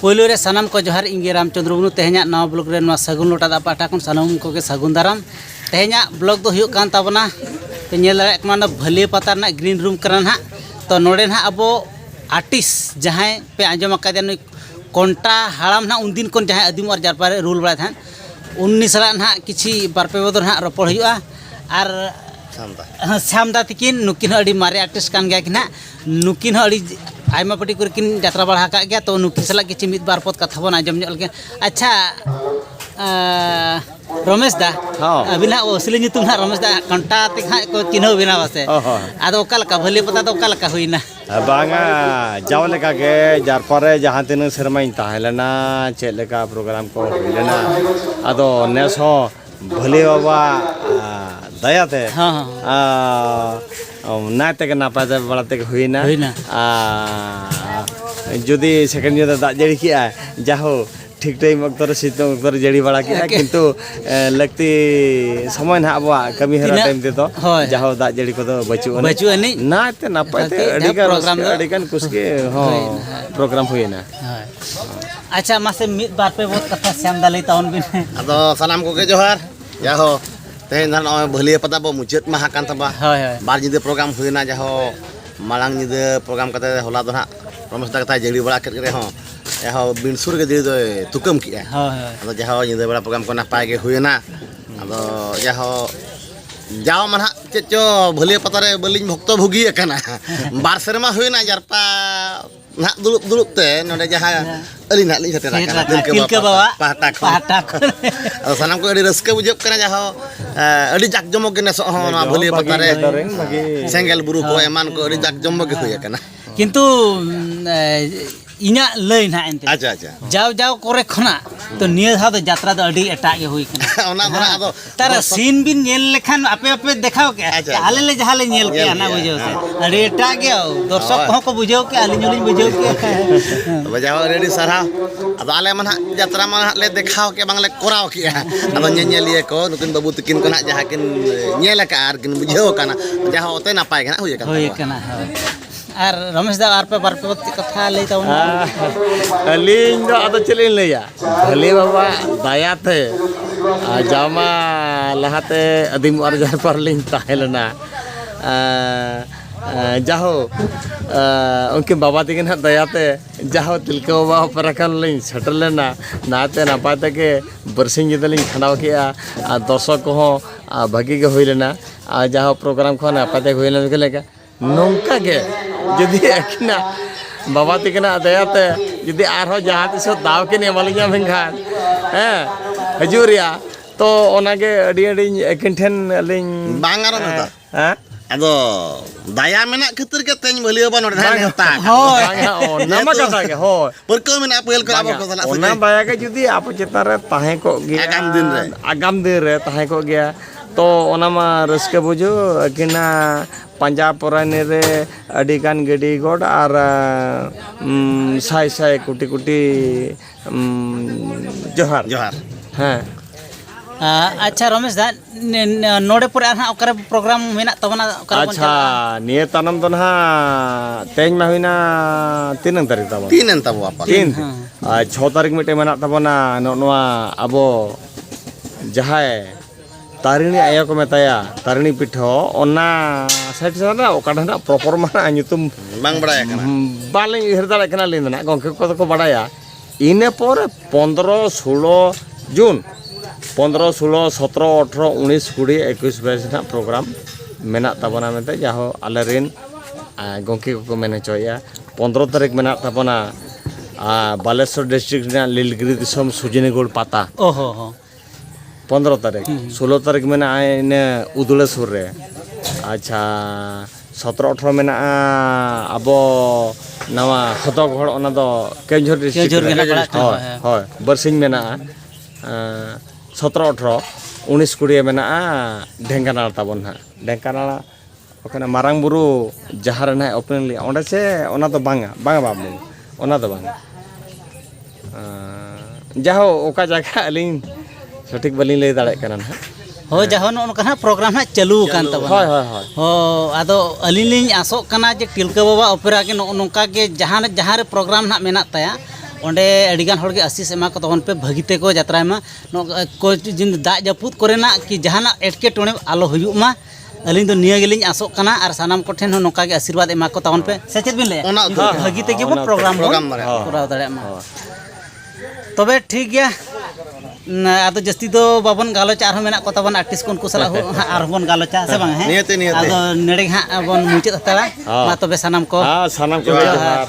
पोलो रे सानाम को जोहार इंगे रामचंद्र मुर्मू तेहना नवा ब्लॉग रे नवा सगुन लोटा दा पाटा कुन सानाम को के सगुन दाराम तेहना ब्लॉग दो हुयुग कान ताबना तो नेल दाड़े कना भले पता ना ग्रीन रूम करना ना तो नोडे ना अबो आर्टिस्ट जहां पे आंजम आकादे नुई कोंटा हाड़ाम ना उनदिन कोन जहां आदिम और जारपा रे रूल बड़ा था उन्नी सला ना किछि बारपे बदर ना रपड़ हुयुआ आर श्यामदा तिकिन नुकिन अड़ी मारे आर्टिस्ट कान गया किना नुकिन अड़ी आयमा पटी करकिन यात्रा बढ़ा का गया तो नुकिन सला किछि मिद बार पद कथा बन आंजम जल के अच्छा रमेश दा अबिना असली नितुम ना रमेश दा कंटा ते खा को चिन्ह बिना बसे आदो ओका लका भले पता तो ओका लका हुइना बांगा जाव लेका के जारपारे जहां तिन शर्माइन ताहेलना चेक लेका प्रोग्राम को हुइलना आदो नेस हो भले बाबा दया थे ना ते नापाय बड़ा ते हुइना जुदी सेकेंड ईयर दा जड़ी किया जाहो ठीक टाइम अक्तर सितों अक्तर जड़ी बड़ा किया किंतु लगती समय ना अब कमी हरा टाइम ते तो जाहो दा जड़ी को तो बचु नहीं ना ते नापाय ते अडिगन कुछ के प्रोग्राम हुइना अच्छा मासे मिद बार पे बहुत कथा श्याम दाली ताउन बिन अदो सलाम को के जोहार जाहो तेन धन भले पता बो मुचत महा कान तबा बार जिदे प्रोग्राम हुइना जाहो मालांग जिदे प्रोग्राम कते होला दो ना रमेश दा कथा जड़ी बड़ा के रे हो जाहो बिनसुर के जड़ी दो तुकम किया अदो जाहो जिदे बड़ा प्रोग्राम को नापाय के हुइना अदो जाहो जाओ मनहा चेचो भले पता रे बलिन भक्त भुगी एकना बार शर्मा हुइना जारपा ना दुलुप ते नोडे जहा अली ना ली सतेरा का दिल के बाबा पाटा को सनाम को अडी रस्के बुझब कना जाहो अडी जाक जमक के नेसो हो ना भले पता रे सेंगल बुरु को एमान को अडी जाक जमक के हुय कना किंतु इना लई ना एंते अच्छा अच्छा जाव करे खना तो निय धा तो यात्रा तो अडी एटा के हुई कना ओना धरा आदो तार सीन बिन नेल लेखान आपे आपे देखाओ के आले ले जहां ले नेल के ना बुझो से अडी एटा के दर्शक को बुझो के आली जोलिन बुझो के बजाओ रेडी सरहा अब आले मन यात्रा मन ले देखाओ के बांगले कोराव के अब नेलिए को नुकिन बाबू तकिन को ना जहां किन नेल का आर किन बुझो कना जहां ओते ना पाए कना हुई कना और रमेश दा आर पे कथा ले ताऊ अलिंग दो आदो चलिन लेया भले बाबा दया थे जामा लहाते अदिम और जार पर लिंग ताहेलना जाहो उनके बाबा तिगिन दयाते जाहो तिलके बाबा परकन लिंग सटल लेना नाते नापाते के बरसिंग जदलिंग खंडाव किया दर्शक को भागी के हुई लेना जाहो प्रोग्राम को नापाते हुई लेना के लेका नौका के जदि अखिना बाबा तिकना दयाते जदि आरो जहां तिस दाव के नेमालिया मेंखान हजुरिया तो ओनागे अडी अडी एकिन ठेन लिंग बांगारो ना अदो दया मेना खतिर के तेन भलियो बन नोडे नेता नामा कथा के हो परको मेना पहल को अब को सला ओना बाया के जदि आप चेता रे ताहे को गया आगाम दिन रे ताहे को गया तो ओना मा रस्के बुझो अकिना पंजाब पुराने रे अडिगान गडी गोड और साई साई कुटी कुटी जोहार जोहार हाँ अच्छा रमेश दा नोडे पर आना ओकरे प्रोग्राम मेना तबना अच्छा निये तनम तो ना तेज में हुईना 3 तारीख तब 3 तब आपा 3 6 तारीख मिटे मेना तबना नोआ अबो जहाय तारिणी आया को मेताया तारिणी पिठो ओना साइड सारा ओकाडा प्रॉपर माना nyutum बांग बड़ाया कना बाले हरदाले कना लिंदना गोंके को बड़ाया इने पर 15 16 जून 15 16 17 18 19 20 21 22 ना प्रोग्राम मेना तबना मेते जाहो आलेरिन गोंके को मेने चोया 15 तारीख मेना तबना बालेश्वर डिस्ट्रिक्ट ना लीलगिरी दिसम सुजिनीगुड़ पाता ओहो 15 तारीख 16 तारीख में आए उदुलेश्वर रे अच्छा 17 18 में अब नवा हतगढ़ ओना दो केंझर डिस्ट्रिक्ट होय बरसिंग में 17 18 19 20 में ढेंकानाल ताबन हा ढेंकानाल ओकना मारांग बुरु जहार ना ओपनली ओंडे से ओना तो बांगा बाबू ओना तो बांगा जाहो ओका जगह अलिंग सठिक बलिंग ले दाड़े कना ना हो जहाँ नोका प्रोग्राम ना चालू कान तब हो आदो अलिंग लिंग आसो कना जे तिलका बाबा ओपेरा के नोका के जहाँ रे प्रोग्राम ना मेना ताया ᱚᱸᱰᱮ ᱟᱹᱰᱤᱜᱟᱱ ᱦᱚᱲᱜᱮ ᱟᱥᱤᱥ ᱮᱢᱟ ᱠᱚ ᱛᱟᱵᱚᱱ ᱯᱮ ᱵᱷᱟᱹᱜᱤ ᱛᱮᱠᱚ ᱡᱟᱛᱨᱟᱭ ᱢᱟ ᱠᱚ ᱫᱟᱜ ᱡᱟᱹᱯᱩᱫ ᱠᱚᱨᱮᱱᱟᱜ ᱠᱤ ᱡᱟᱦᱟᱱᱟᱜ ᱮᱴᱠᱮᱴᱚᱬᱮ ᱟᱞᱚ ᱦᱩᱭᱩᱜ ᱢᱟ ᱟᱹᱞᱤᱧ ᱫᱚ ᱱᱤᱭᱟᱹ ᱜᱮᱞᱤᱧ ᱟᱥᱚᱜ ᱠᱟᱱᱟ ᱟᱨ ᱥᱟᱱᱟᱢ ᱠᱚᱴᱷᱮᱱ ᱦᱚᱸ ᱱᱚᱝᱠᱟ ᱜᱮ ᱟᱥᱤᱨᱵᱟᱫ ᱮᱢᱟ ᱠᱚ ᱛᱟᱵᱚᱱ ᱯᱮ ᱥᱮ ᱪᱮᱫ ᱵᱤᱱ ᱞᱟᱹᱭᱟ ᱵᱷᱟᱹᱜᱤ ᱛᱮᱜᱮ ᱵᱚᱱ ᱯᱨᱳᱜᱨᱟᱢ ᱵᱚᱱ ᱠᱚᱨᱟᱣ ᱫᱟᱲᱮᱭᱟᱜ ᱢᱟ ᱛᱚᱵᱮ ᱴᱷᱤᱠ ᱜᱮᱭᱟ ᱟᱫᱚ ᱡᱟᱹᱥᱛᱤ ᱫᱚ ᱵᱟᱵᱚᱱ ᱜᱟᱞᱚᱪᱟ ᱟᱨᱦᱚᱸ ᱢᱮᱱᱟᱜ ᱠᱚ ᱛᱟᱵᱚᱱ ᱟᱨᱴᱤᱥᱴ ᱠᱚ ᱩᱱᱠᱩ ᱥᱟᱞᱟᱜ ᱟᱨᱦᱚᱸ ᱵᱚᱱ ᱜᱟᱞᱚᱪᱟ ᱥᱮ ᱵᱟᱝ ᱱᱤᱭᱟᱹᱛᱮ ᱟᱫᱚ ᱱᱚᱰᱮ ᱦᱟᱸᱜ ᱵᱚᱱ ᱢᱩᱪᱟᱹᱫ ᱦᱟᱛᱟᱲᱟ ᱢᱟ ᱛᱚᱵᱮ ᱥᱟᱱᱟᱢ ᱠᱚ ᱥᱟᱱᱟᱢ ᱠᱚ ᱡᱚᱦᱟᱨ